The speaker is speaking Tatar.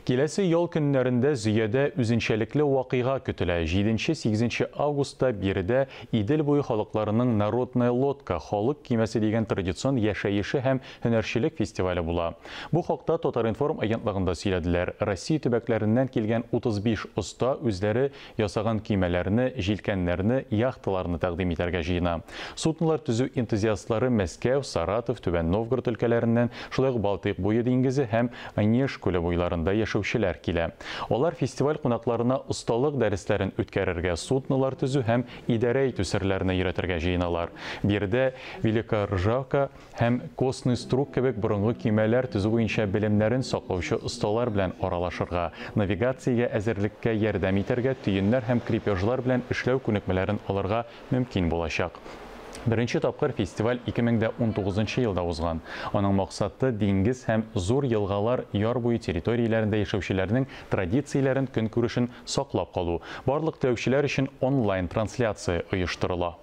Келесі ел көннәрендә Зөядә үзенчәлекле вакыйга көтелә. 7-8 августта биредә Идел буе халыкларының народная лодка халык кимәсе дигән традицион яшәеше һәм һөнәрчелек фестивале була. Бу хакта Татар-Информ агентлыгында сөйләделәр. Россия төбәкләреннән килгән 35 оста үзләре ясаган кимәләрне, җилкәннәрне, яхталарны тәкъдим итәргә җыена. Суднолар төзү энтузиастлары Мәскәү, Саратов, Түбән Новгород өлкәләреннән, шулай ук Балтыйк буе диңгезе һәм Онеж күле буйларында яшәүчеләр килә. Алар фестиваль кунакларына осталык дәресләрен үткәрергә, суднолар төзү һәм идарә итү серләренә өйрәтергә җыеналар. Биредә Великоржавка һәм Костный струк кебек борынгы кимәләр төзү буенча белемнәрен саклаучы осталар белән аралашырга, навигациягә әзерлеккә ярдәм итәргә, төеннәр һәм крепежлар белән эшләү күнекмәләрен алырга мөмкин булачак. Беренче тапкыр фестиваль 2019 елда узган. Аның максаты диңгез һәм зур елгалар яр буе территорияләрендә яшәүчеләрнең традицияләрен, көнкүрешен саклап калу. Барлык теләүчеләр өчен онлайн трансляция оештырыла.